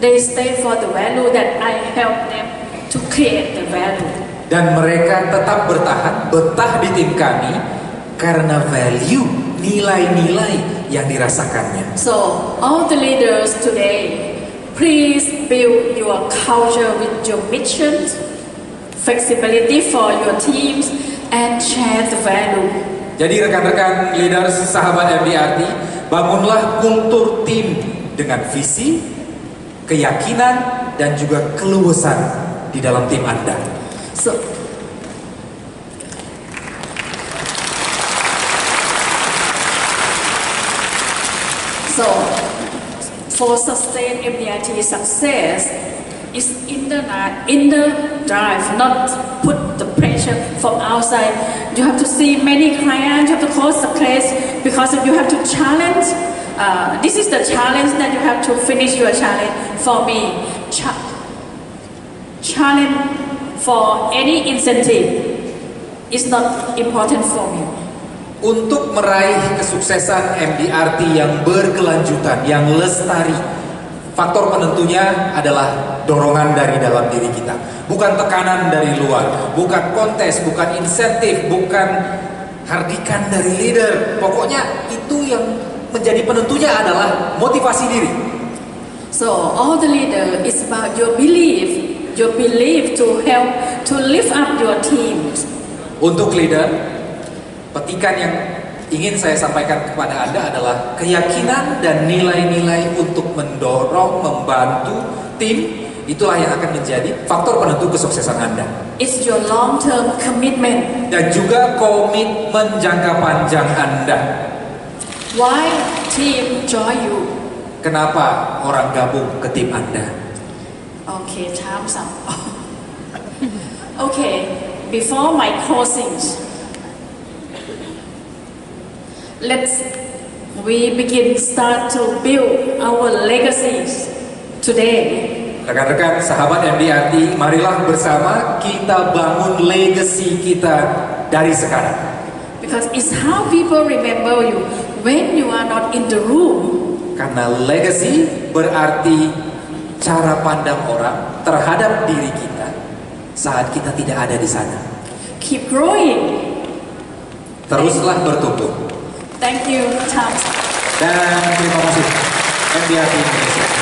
they stay for the value that I help them to create the value. Dan mereka tetap bertahan, betah di tim kami karena value, nilai-nilai yang dirasakannya. So, all the leaders today, please build your culture with your mission, flexibility for your teams, and share the value. Jadi rekan-rekan leaders sahabat MDRT, bangunlah kultur tim dengan visi, keyakinan, dan juga keluasan di dalam tim Anda. So for sustain MDRT success, is inner drive, not put the pressure from outside. You have to see many clients, you have to close the case because you have to challenge. This is the challenge that you have to finish your challenge. For me, challenge for any incentive is not important for me. Untuk meraih kesuksesan MDRT yang berkelanjutan, yang lestari, faktor penentunya adalah dorongan dari dalam diri kita. Bukan tekanan dari luar, bukan kontes, bukan insentif, bukan hardikan dari leader. Pokoknya itu yang menjadi penentunya adalah motivasi diri. So all the leader is about your belief to help to lift up your teams. Untuk leader, petikan yang ingin saya sampaikan kepada Anda adalah keyakinan dan nilai-nilai untuk mendorong, membantu tim. Itulah yang akan menjadi faktor penentu kesuksesan Anda. It's your long-term commitment. Dan juga komitmen jangka panjang Anda. Why team join you? Kenapa orang gabung ke tim Anda? Okay, time's up. Okay, before my closings, let's we start to build our legacies today. Rekan-rekan sahabat MDRT, marilah bersama kita bangun legacy kita dari sekarang. Because it's how people remember you when you are not in the room. Karena legacy berarti cara pandang orang terhadap diri kita saat kita tidak ada di sana. Keep growing. Teruslah bertumbuh. Thank you, Tom. Dan terima kasih MDRT Indonesia.